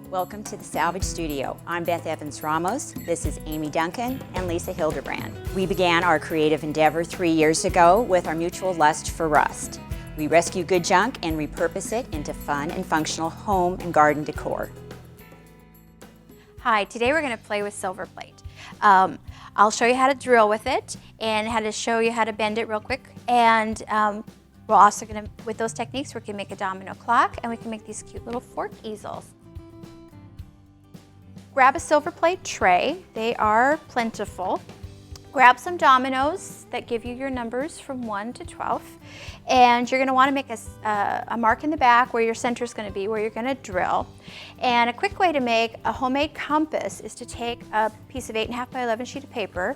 Welcome to the Salvage Studio. I'm Beth Evans-Ramos, this is Amy Duncan and Lisa Hilderbrand. We began our creative endeavor 3 years ago with our mutual lust for rust. We rescue good junk and repurpose it into fun and functional home and garden decor. Hi, today we're going to play with silver plate. I'll show you how to drill with it and how to show you how to bend it real quick. And we're also going to, with those techniques, we can make a domino clock and we can make these cute little fork easels. Grab a silver plate tray. They are plentiful. Grab some dominoes that give you your numbers from 1 to 12. And you're going to want to make a mark in the back where your center is going to be, where you're going to drill. And a quick way to make a homemade compass is to take a piece of 8.5 by 11 sheet of paper,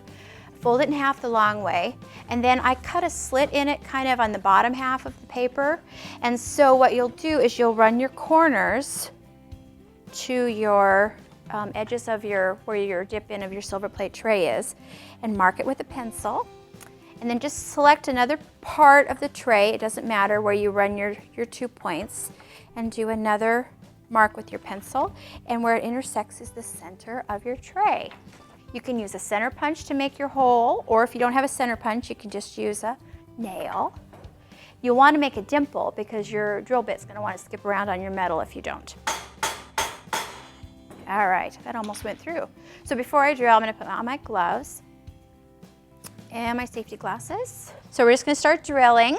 fold it in half the long way, and then I cut a slit in it kind of on the bottom half of the paper. And so what you'll do is you'll run your corners to your edges of where your dip in of your silver plate tray is, and mark it with a pencil. And then just select another part of the tray, it doesn't matter where you run your 2 points, and do another mark with your pencil, and where it intersects is the center of your tray. You can use a center punch to make your hole, or if you don't have a center punch, you can just use a nail. You'll want to make a dimple because your drill bit's going to want to skip around on your metal if you don't. All right, that almost went through. So before I drill, I'm going to put on my gloves and my safety glasses. So we're just going to start drilling.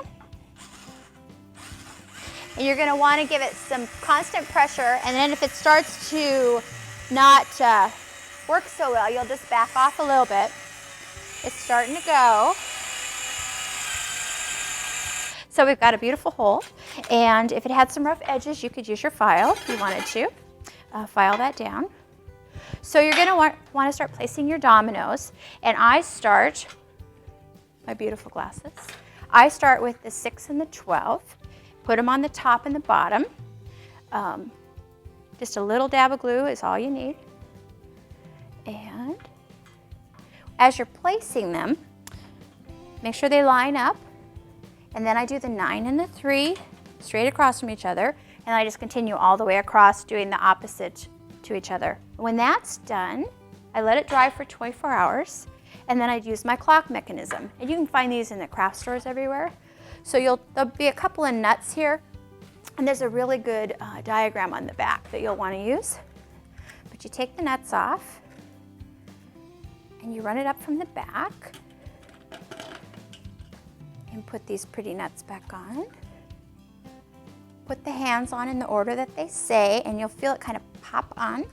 And you're going to want to give it some constant pressure, and then if it starts to not work so well, you'll just back off a little bit. It's starting to go. So we've got a beautiful hole, and if it had some rough edges, you could use your file if you wanted to. File that down. So you're going to want to start placing your dominoes, and I start, my beautiful glasses, I start with the 6 and the 12, put them on the top and the bottom. Just a little dab of glue is all you need. And as you're placing them, make sure they line up, and then I do the 9 and the 3 straight across from each other. And I just continue all the way across doing the opposite to each other. When that's done, I let it dry for 24 hours, and then I'd use my clock mechanism. And you can find these in the craft stores everywhere. So there'll be a couple of nuts here, and there's a really good diagram on the back that you'll want to use. But you take the nuts off, and you run it up from the back, and put these pretty nuts back on. Put the hands on in the order that they say, and you'll feel it kind of pop on.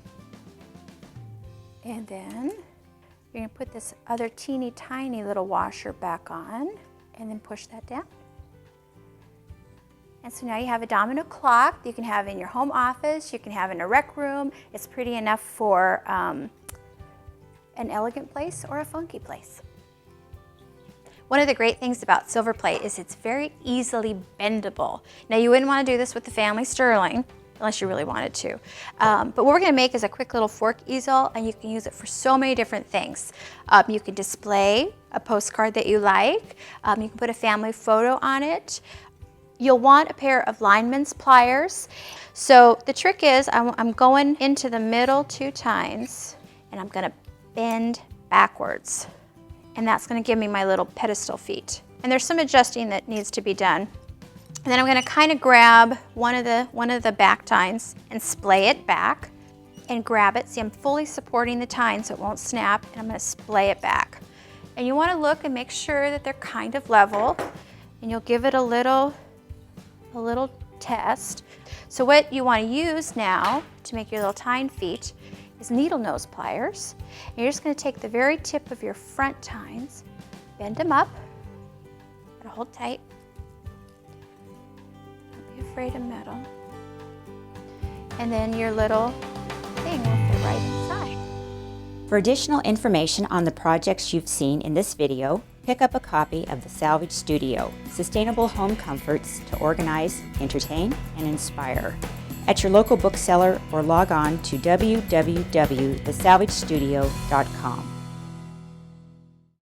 And then you're going to put this other teeny tiny little washer back on, and then push that down. And so now you have a domino clock that you can have in your home office, you can have in a rec room. It's pretty enough for an elegant place or a funky place. One of the great things about silver plate is it's very easily bendable. Now you wouldn't want to do this with the family sterling unless you really wanted to. But what we're going to make is a quick little fork easel, and you can use it for so many different things. You can display a postcard that you like. You can put a family photo on it. You'll want a pair of lineman's pliers. So the trick is I'm going into the middle 2 times, and I'm going to bend backwards. And that's going to give me my little pedestal feet. And there's some adjusting that needs to be done. And then I'm going to kind of grab one of the back tines and splay it back and grab it. See, I'm fully supporting the tine so it won't snap, and I'm going to splay it back. And you want to look and make sure that they're kind of level, and you'll give it a little test. So what you want to use now to make your little tine feet is needle nose pliers. And you're just going to take the very tip of your front tines, bend them up, and hold tight. Don't be afraid of metal. And then your little thing will fit right inside. For additional information on the projects you've seen in this video, pick up a copy of the Salvage Studio, Sustainable Home Comforts to Organize, Entertain, and Inspire, at your local bookseller, or log on to www.thesalvagestudio.com.